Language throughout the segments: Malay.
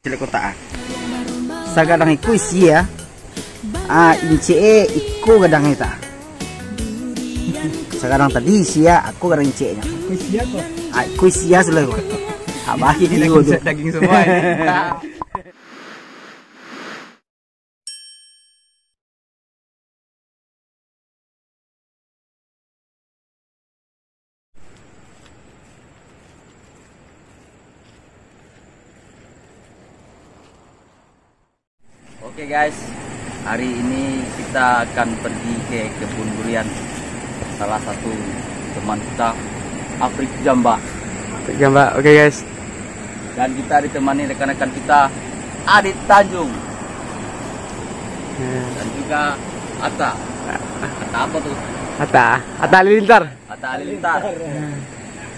Cilik kota. Sagadang iku isi ya. Ince iku gadang itu. Sekarang tadi isi ya, aku gadang ince nya. Isi apa? Iku isi ya sudah. Bagi di daging semua ini. Oke guys, hari ini kita akan pergi ke kebun durian salah satu teman kita, Afrik Jamba. Oke guys. Dan kita ditemani rekan-rekan kita, Adit Tanjung. Dan juga Atta. Atta apa tuh? Atta Halilintar. Atta Halilintar.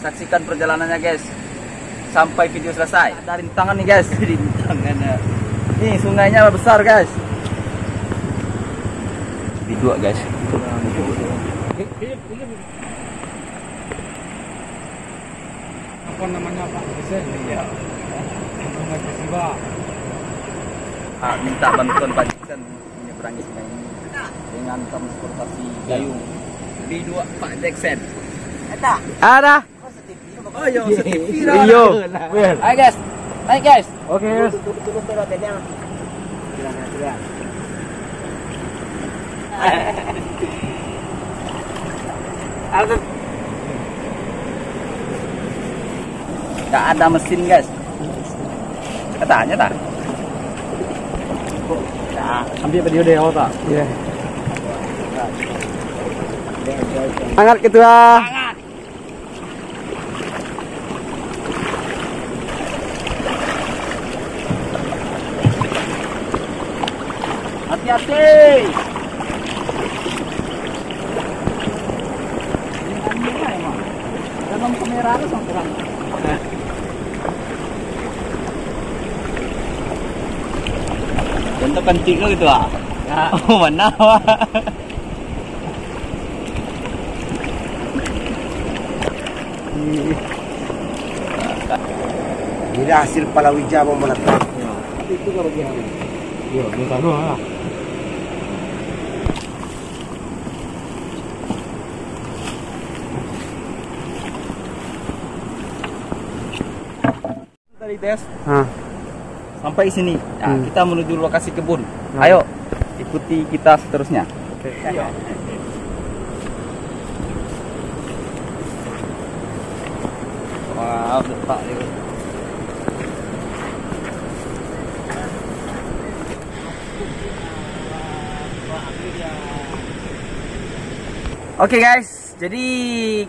Saksikan perjalanannya guys, sampai video selesai. Ada rintangan nih guys. Rintangannya. Nih sungainya besar guys. Di dua guys. Apa namanya Pak? Iya. Minta bantuan Pak Jackson menyeberangi sungai ini dengan transportasi gayung. B2 Pak Jackson. Ada. Oh yo, setivir. Iyo. Ayo guys, naik guys. Oke guys. Gak ada mesin guys. Katanya tak? Ambil video deh tak? Iya. Semangat ketua. Hati-hati. Dalam kamera lu sama bentuk kencing lo gitu ah. Oh mana wah. Ini hasil palawija mau meletak. Itu kalau dia. Yo, kita doa. Dari tes sampai sini. Nah, kita menuju lokasi kebun. Ayo ikuti kita seterusnya. Oke. Wah, Pak. Oke guys, jadi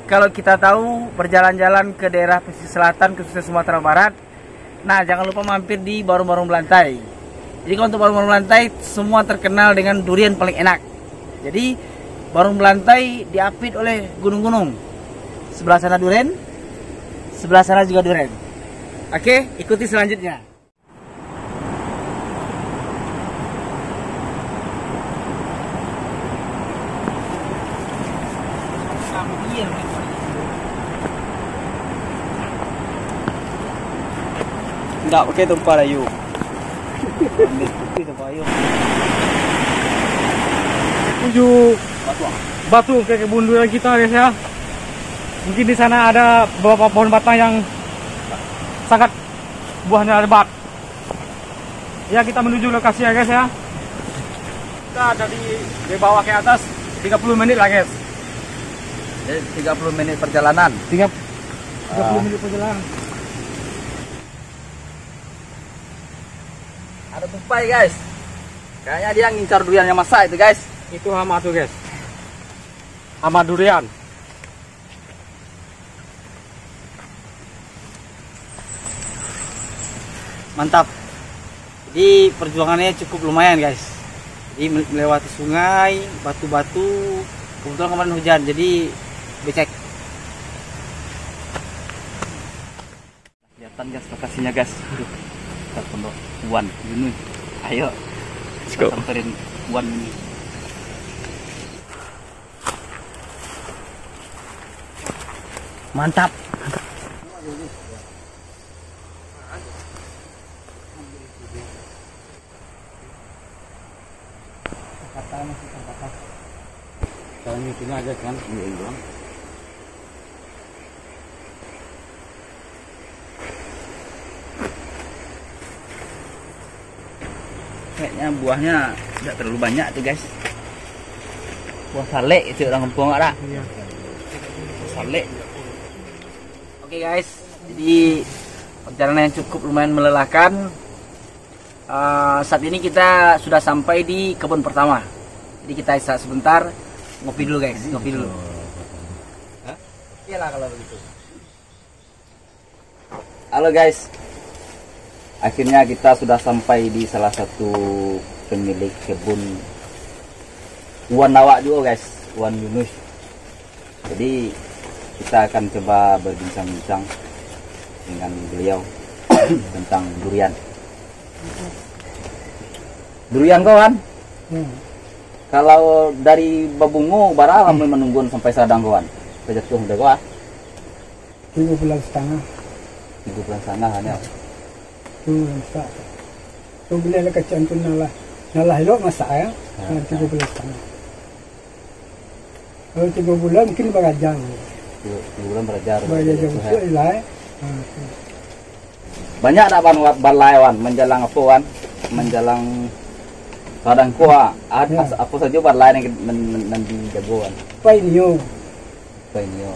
kalau kita tahu berjalan-jalan ke daerah pesisir selatan khususnya Sumatera Barat, nah jangan lupa mampir di Warung-Warung Belantai. Jadi kalau untuk Warung-Warung Belantai semua terkenal dengan durian paling enak. Jadi Warung Belantai diapit oleh gunung-gunung. Sebelah sana durian, sebelah sana juga durian. Oke, ikuti selanjutnya. Enggak pakai tumpah layu. Menuju batu ke kebun durian kita guys ya. Mungkin di sana ada beberapa pohon batang yang sangat buahnya lebat. Ya kita menuju lokasi ya guys ya. Kita dari bawah ke atas 30 menit lah guys. Jadi 30 menit perjalanan. 30 menit perjalanan. Ada tupai guys. Kayaknya dia ngincar durian yang masak itu guys. Itu hama tuh guys. Hama durian. Mantap. Jadi perjuangannya cukup lumayan guys. Jadi melewati sungai, batu-batu. Kebetulan kemarin hujan, jadi becek. Kelihatan guys lokasinya guys. Kita pondok Wan ini. Ayo. Kita samperin Wan ini. Mantap. Patah masih patah. Sekarang ini aja kan. Iya, iya. Kayaknya buahnya tidak terlalu banyak tuh guys. Buah salek itu orang kampung ada. Iya. Salek. Oke guys, jadi perjalanan yang cukup lumayan melelahkan. Saat ini kita sudah sampai di kebun pertama. Jadi kita istirahat sebentar, ngopi dulu guys, ngopi dulu. Iyalah kalau begitu. Halo guys, akhirnya kita sudah sampai di salah satu pemilik kebun Wan Nawak juga guys, Wan Yunus. Jadi kita akan coba berbincang-bincang dengan beliau tentang durian. Durian kawan. Kalau dari Babungo bara lama menunggu sampai sadang kawan. Kejatuh udah kawan. 3 bulan setengah. 3 bulan setengah hanya. Tu bila nak kacang tu nalah elok masak ya. 3 bulan setengah. Kalau 3 bulan mungkin berajang. 3 bulan belajar. Belajar usul ilai. Banyak tak balai wan menjelang apa wan? Menjelang kadang kuah apa saja balai yang nanti jagoan. Painyo, Painyo.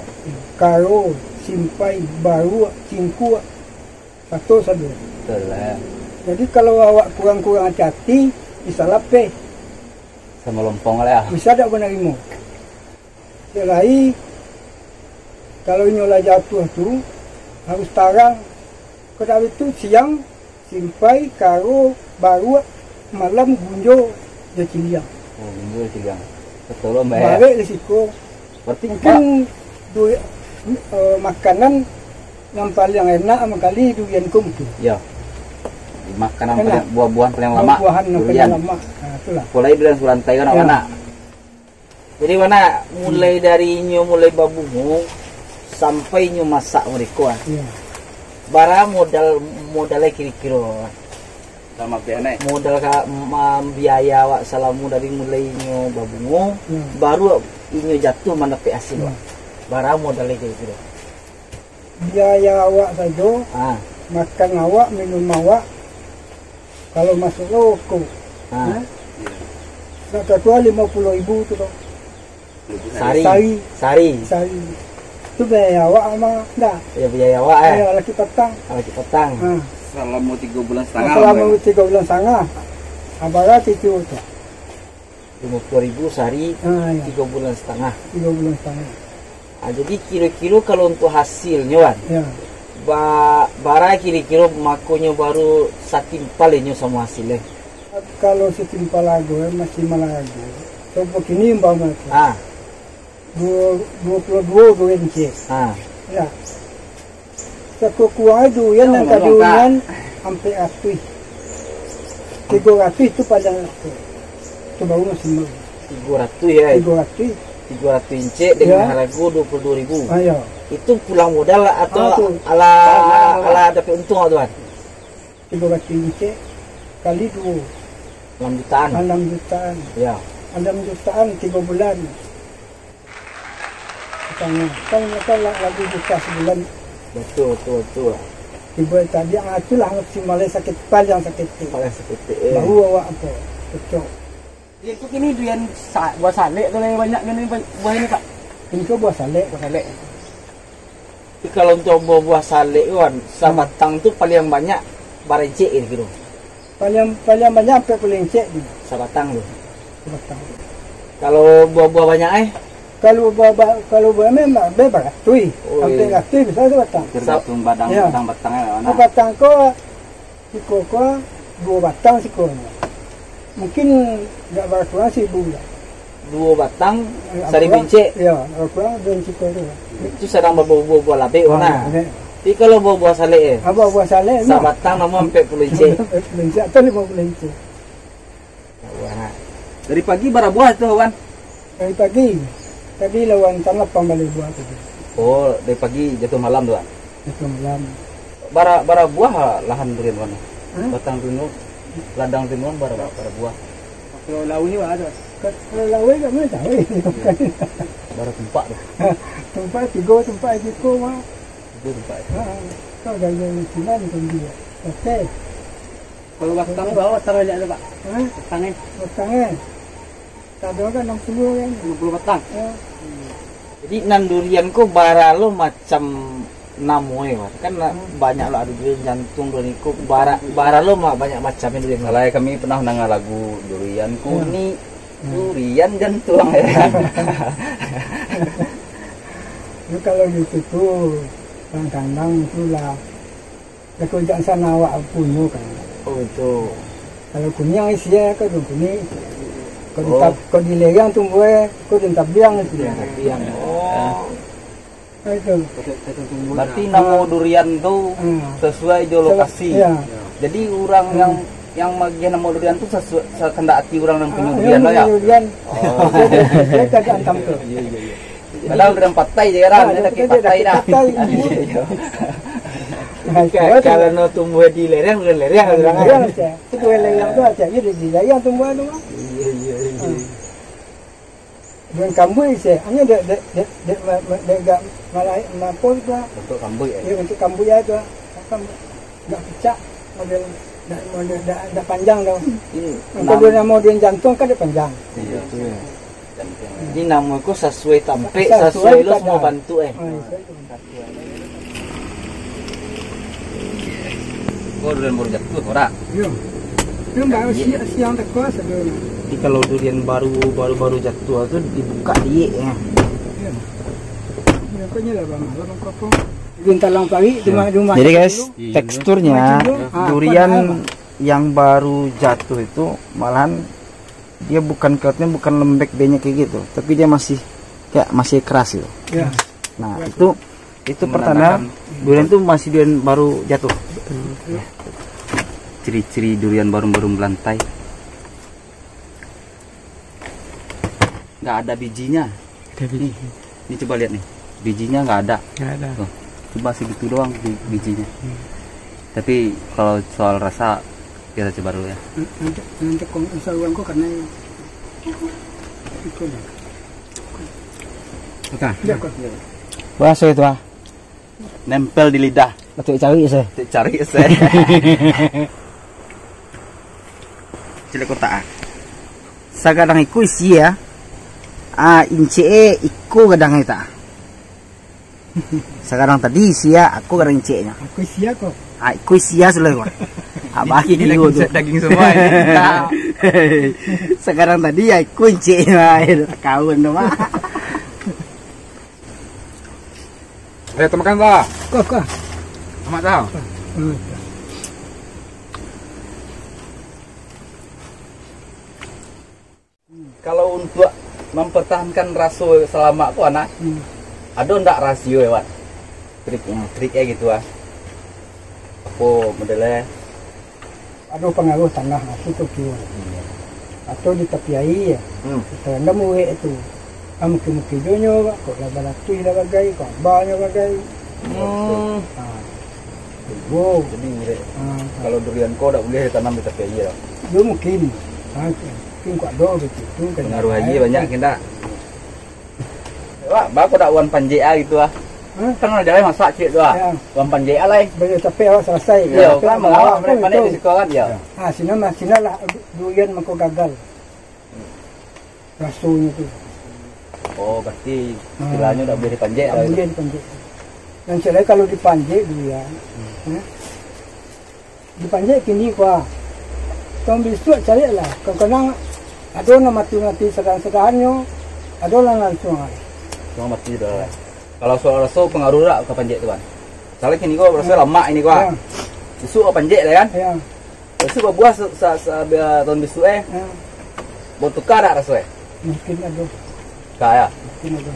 karo, simpai, baru, cingku, satu saja. Betul lah. Jadi kalau awak kurang-kurang hati-hati, bisa lapeh, Sama lompong lah ya. bisa tak menerima. Selai, kalau nyola jatuh tu harus tarang. Kalau itu siang simpai, karo, baru, malam gunjo dia ciliang. Oh, minggu siang. Betul loh mbak. Balik risiko. Berarti Mungkin makanan yang paling enak kali durian kumtu. ya. Makanan Enak. paling buah-buahan paling lama. Buah-buahan yang durian. paling lama. Nah, itulah. Mulai durian surantai kan Ya. mana? Jadi mana mulai dari mulai babungu sampai masak mereka. Ya. Bara modalnya kira-kira sama biaya modal biaya wak salamu dari mulai babungu baru inyo jatuh mana pe hasil wak. Bara modalnya kira-kira Biaya awak saja, makan awak, minum awak. Kalau masuk loko, nak ketua 50.000 tu dong. sari Sari. Tu biaya awak ama dah. ya biaya wak Ya lagi petang. kalau petang Selama 3 bulan setengah. Selama 3 bulan setengah. Abara itu tu. 50.000 sari Ya. 3 bulan setengah. 3 bulan setengah. Jadi kira-kira kalau untuk hasilnya wan Ya. bara kira-kira makonya baru satimpal ini sama hasilnya. Kalau setimpal lagu masih malagu. So begini umpama tu. 22 gorenje. Ya. Sekukuang durian yang kadurian hampir ratus. 300 itu paling ratus. Itu baru masih mau. 300 ya. 300. 300 inci dengan Ya. harga 22.000. Ayo. Itu pulang modal atau Itu. ala dapat untung atau tuan? 300 inci kali 2. 6 jutaan. 6 jutaan. Ya. 6 jutaan 3 bulan. Katanya, kan mereka lagi juta sebulan. Betul. Tiba tadi itulah maksimalnya sakit paling sakit tu. Paling seperti Baru awak apa? Cocok. Itu kini durian buah salek tu yang banyak ni buah ini Pak. Ini kau buah salek. Buah salek. Kalau untuk buah salek kan, sabatang tu paling banyak barecek gitu. Paling banyak sampai paling cek ni. Sabatang tu. Batang. Kalau buah-buah banyak Kalau memang bebas tui, Oh, hampir iya. ratus bisa tu batang. Tergantung batang Ya. batangnya mana. Batang ko, siko ko 2 batang siko. Mungkin tak berkurang 1,000 lah. 2 batang sari Kurang- bincik. Ya, kurang dan siko tu. Itu sedang berbuah-buah labik mana. Ini. Tapi kalau buah-buah salek Apa buah salek? sabatang nama 40 inci. Belinci atau 50 inci. Dari pagi bara buah tu Wan. Dari pagi, tadi lawan tanah pembalik buah tadi. Oh, dari pagi jatuh malam tu. Itu malam. Bara buah lahan durian mana? Hmm? Batang durian, ladang durian bara buah. Kalau lau ni ada. Kalau lawe kat mana tahu. Baru tempat tuh. Tempat tiga tempat itu mah. Itu tempat. Kau gaya Cina ni kan dia. Okey. Kalau batang bawa batang aja ada Pak. Batangnya Batangnya. Tak ada kan 60 kan. 50 batang. Ya. Jadi nan durian ko bara lo macam namoy kan banyak lo ada durian jantung durian ko bara lo mah banyak macamnya durian. Malah kami pernah dengar lagu durian kuni, durian jantung ya. Itu kalau gitu tuh kadang-kadang itulah. Kalau jangan sana awak punya kan. Oh itu. Kalau kuning isinya kau kuning. Kau di lereng tumbuh kau di tabiang itu. Tabiang. Oh. Itu. Berarti nama durian tuh sesuai geolokasi. Ya. Jadi orang yang bagian nama durian tuh sesuai kehendak hati orang yang punya durian lah ya. Durian. Oh. Saya tak antam tu. Padahal udah patai je kan, dia lagi patai dah. Kalau no tumbuh di lereng orang. Lereng saja. Itu lereng tu aja. Dia di lereng tumbuh tu. Iya. Dengan kambui saya, hanya dia malah napol tu. Untuk kambui ya. Ya untuk kambui tu. Akan nak pecah model dah panjang dah. Kalau dia mau dia jantung kan dia panjang. Iya. Ini namaku sesuai tampe, sesuai lo semua bantu Kau durian baru jatuh ora? Ya. Dia baru siang tak kuasa dia. Jadi kalau durian baru jatuh itu dibuka dia ya. Ya kau nyala bang, abang kopong. Gintalang pagi rumah. Jadi guys, teksturnya durian yang baru jatuh itu malahan dia bukan lembek banyak kayak gitu, tapi dia masih keras gitu. Ya. Nah, itu pertanda durian itu masih durian baru jatuh. Ciri-ciri durian baru melantai. Nggak ada bijinya. Ini coba lihat nih, bijinya nggak ada. Tuh, coba segitu doang bijinya. Tapi kalau soal rasa kita coba dulu ya. Nanti kau usah uang kau karena itu lah. Oke. Ya kau. Wah, so itu Nempel di lidah. betul cari saya. Cari saya. Cilik kota. Sagadang iku isi ya. Ince iku gadang kita. Sekarang tadi isi ya, aku gadang ince nya. Aku siap kau. Iku isi ya selalu. Abaki di gua tuh. Daging semua ini. Sekarang tadi ya iku ince nya. Kawan dong mah. Ayo makan dah. Kau. Amat tahu. Kalau untuk mempertahankan rasa selama aku anak, ada ndak rasio ya, Wan? Triknya gitu ah. Apa modelnya? Ada pengaruh tanah aku tu kiwa. Atau di tepi air ya. Kita anda muwe itu. Mungkin jonyo, kok lah balatu lah bagai, kok banyak bagai. Wow. Jadi kalau durian kau tak boleh tanam di tepi air. Dia mungkin. Mungkin kok ada begitu. Pengaruh aja banyak kita. Wah, bapak tak wan panjea gitu ah. Kan ada jalan masak cik tu ah. Wan panjea lah. Boleh tapi awak selesai. Ya, kan melawak mereka pandai di sekolah kan ya. Sini lah durian mako gagal. Rasanya tu. Oh, berarti istilahnya tak boleh dipanjek Tak boleh dipanjek. Dan selain kalau dipanjek durian. Dipanjek kini kuah. Tahun besok cari lah. Kadang-kadang ada orang mati sedang-sedangnya. Ada orang langsung. Cuma mati dah. Kalau soal rasa pengaruh tak ke panjek tu kan? Soalnya kini kau rasa lama ini kau. Besok kau panjek lah kan? Ya. Besok kau buah tahun besok Mau tukar tak rasa Mungkin ada. Kaya. Mungkin ada.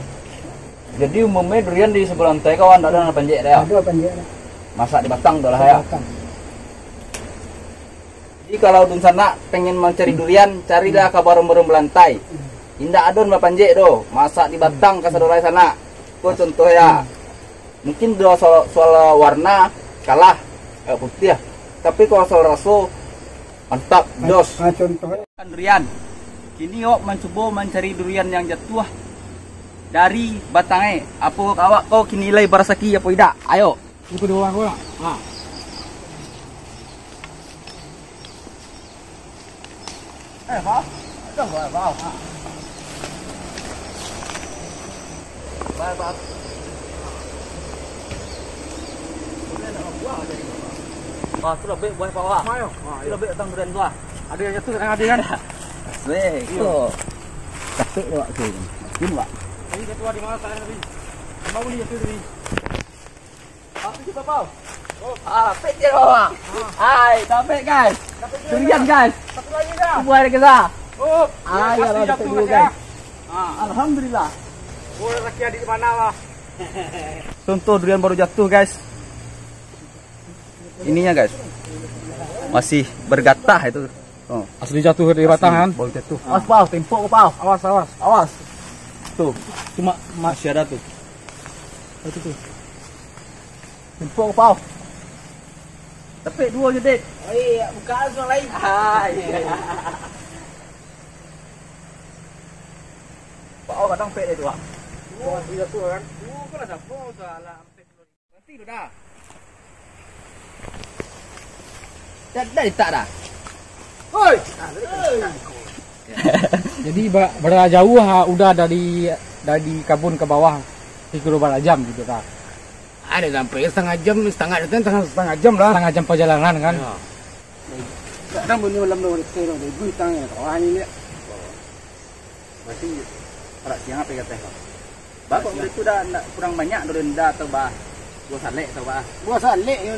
Jadi umumnya durian di sebelah lantai kawan tak ada panjek dah ya? Ada panjek lah. Masak di batang dah lah ya? Jadi kalau dun sana pengen mencari durian, carilah ke barung-barung belantai. Indah adon panjek do, masak di batang ke saudara sana. Kau contoh ya. Mungkin do soal warna kalah putih ya. Tapi kalau soal rasa mantap, dos. Contohnya Durian. Kini awak mencoba mencari durian yang jatuh dari batangnya. Apa awak kau kini nilai barasaki apa tidak? Ayo. Ikut dua orang lah. Vào. Đừng gọi vào. Vào. Sudah be buah bawah. Sudah be tang durian gua. Ada yang jatuh kan ada kan? Weh, itu. Capek deh Wak tuh. Mungkin Wak. Ini jatuh di mana saya tadi? Mau ni jatuh tadi. Apa sih Bapak? Pet dia bawah. Hai, capek guys. Durian guys. Satu lagi dah. Buah ada kesah. Oh, Ya, pasti jatuh dulu mas ya. guys. Alhamdulillah. Oh, laki adik di mana lah? Contoh durian baru jatuh guys. Ininya guys. Masih bergatah itu. Oh. Asli jatuh dari batang kan? Baru jatuh. Awas Pau, tempok ke Pau. Awas, awas. Awas. Tuh, Cuma masih ada tuh. itu tuh. Tempok ke Pau. Tepik dua je dek. Oh iya, bukan soal lain. Hai. Pau kadang pek dia tu. Oh, asli jatuh kan? Kau dah siapa salah. Nanti tu dah. Dah tak dah. Oi. Jadi berapa jauh udah dari kabun ke bawah 3 jam gitu kan? Ada sampai setengah jam lah. Setengah jam perjalanan kan? Kadang bunyi malam dua itu loh, ibu tanya kawan ini. Berarti orang siang apa kata kau? Bapak itu dah kurang banyak durian dah atau bah? Buah salek atau bah? Buah salek ni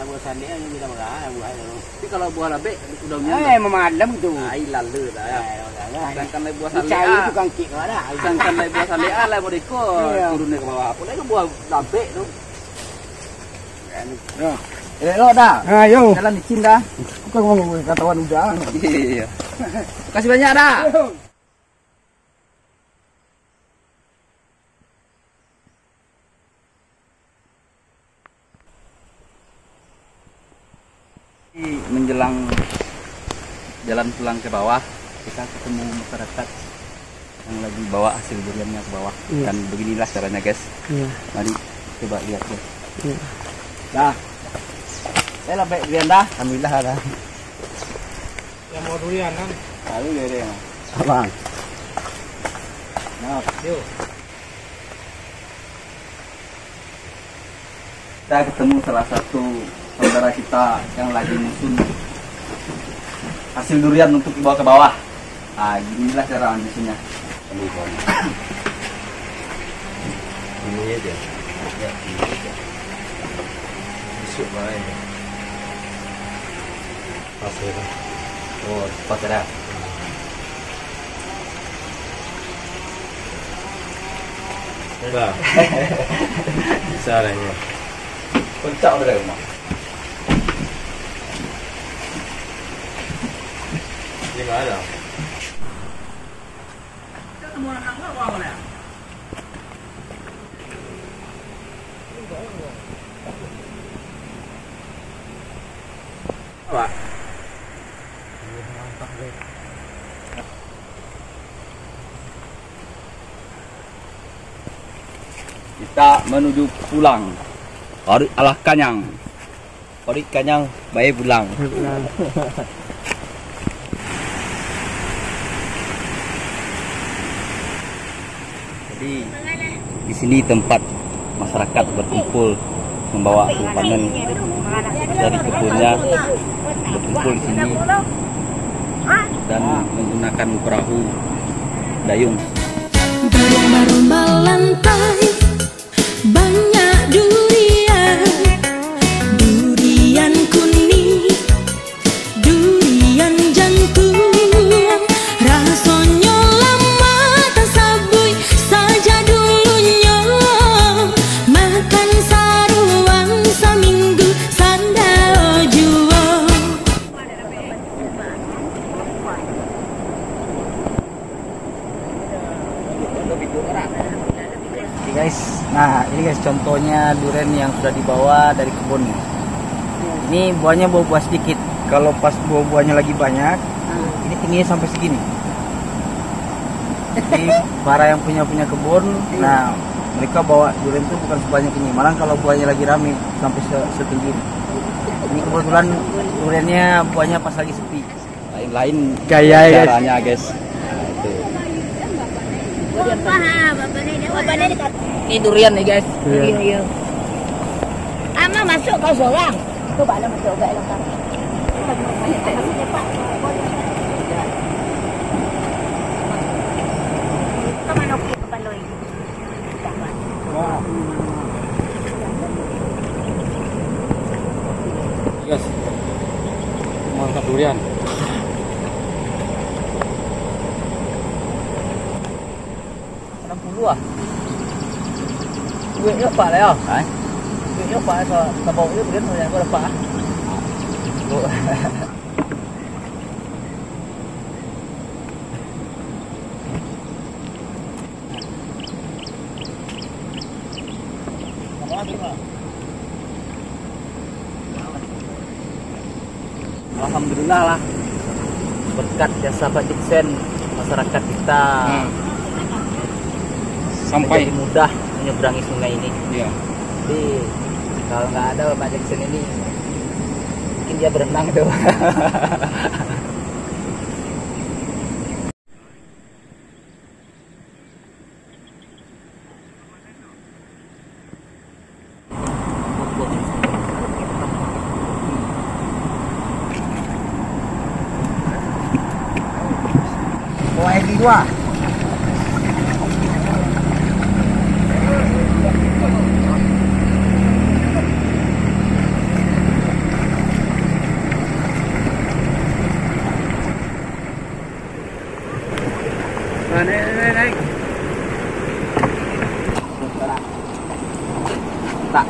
buah salek yang kita makan buah itu. Tapi kalau buah labek daunnya Memadam tu. ai lalu dah ya. Sedangkan lai buah salek Cari tu kangkik ada. sedangkan lai buah salek lai bodeko turunnya ke bawah. Apa lagi buah labek tu? Elok dah. Ayo. Jalan licin dah. Bukan ngomong katawan udah. Iya. Kasih banyak dah. Menjelang jalan pulang ke bawah, kita ketemu masyarakat yang lagi bawa hasil duriannya ke bawah. Dan beginilah caranya guys. Mari coba lihat guys. Dah. Saya lah baik durian dah. Alhamdulillah dah. Yang mau durian kan? Lalu dia. Abang. Nah, yuk. Kita ketemu salah satu saudara kita yang lagi musun hasil durian untuk dibawa ke bawah. Ah, ginilah cara nyusunnya. Ini aja. Ya, ini aja. Besok main. Pasir. Oh, cepat dah. Enggak. Caranya. Puncak udah rumah. Di mana? Apa? Kita menuju pulang. Alah Kanyang. Orik Kanyang, baik pulang. Jadi di sini tempat masyarakat berkumpul membawa hasil panen dari kebunnya, berkumpul di sini dan menggunakan perahu dayung. Baru melantai banyak durian, durian kuning, durian jangkung, rasanya lama tak sabui saja dulunya, makan saruang seminggu sandal jua. Oke guys, nah ini guys contohnya durian yang sudah dibawa dari kebun. Ini buahnya buah-buah sedikit. Kalau pas buah-buahnya lagi banyak, ini tingginya sampai segini. Jadi para yang punya kebun, nah mereka bawa durian itu bukan sebanyak ini. Malah kalau buahnya lagi rame sampai setinggi ini. Ini kebetulan duriannya buahnya pas lagi sepi. Lain-lain Gaya, guys. caranya guys. Nah, itu. Ini durian nih guys. Durian. Ama masuk kau seorang. Tu baklah masuk agak lengkap. Kamu nak pergi ke Baloi? Guys, mantap durian. Ah. Duit ni dapat lah ya. Duit ni dapat lah. Tak bawa dia durian macam kau dapat lah. Alhamdulillah lah, berkat jasa Pak Diksen, masyarakat kita Sampai menjadi mudah menyeberangi sungai ini. ya. Jadi kalau nggak ada Pak Diksen ini, mungkin dia berenang tuh. Bawa di dua. Naik. Tak.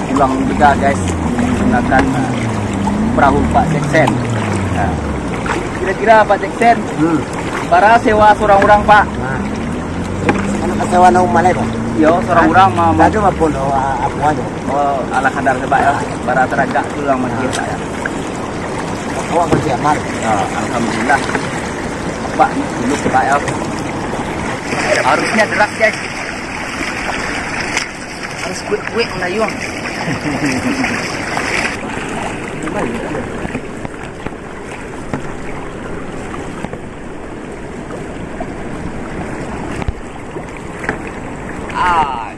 Pulang juga guys menggunakan perahu Pak Diksen. Nah, kira-kira Pak Diksen, para sewa seorang orang Pak. Ano sewa na umalay ko? Yo, seorang orang mau Dado mapun o ako ano. ala kadar sebab ya. Para teragak tu lang masjid saya. Ako ako siya mar. Alhamdulillah. Pak dulu sebab ya. Harusnya deras guys. Harus quick melayung.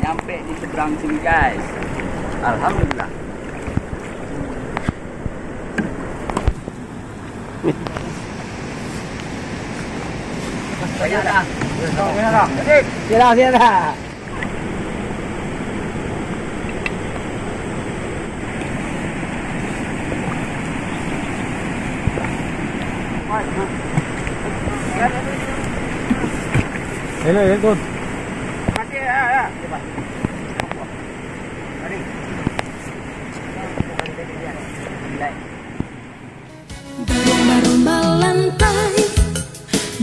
Nyampe di seberang sini guys. Alhamdulillah. Sila. Ini ikut. Berlomba-lomba lantai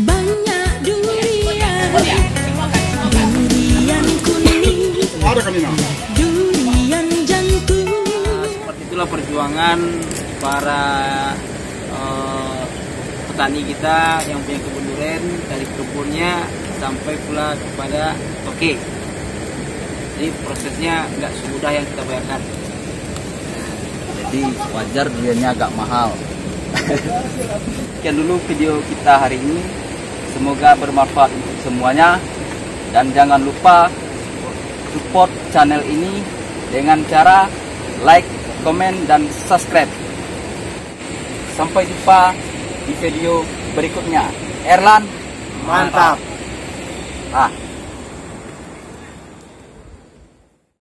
banyak durian, durian kuning, durian jantung. Seperti itulah perjuangan para petani kita yang punya kebun durian, dari kebunnya sampai pula kepada toke. Jadi prosesnya nggak semudah yang kita bayangkan. Jadi wajar duriannya agak mahal. Sekian dulu video kita hari ini. Semoga bermanfaat untuk semuanya. Dan jangan lupa support channel ini dengan cara like, komen, dan subscribe. Sampai jumpa di video berikutnya. Erlan, Mantap. Ah.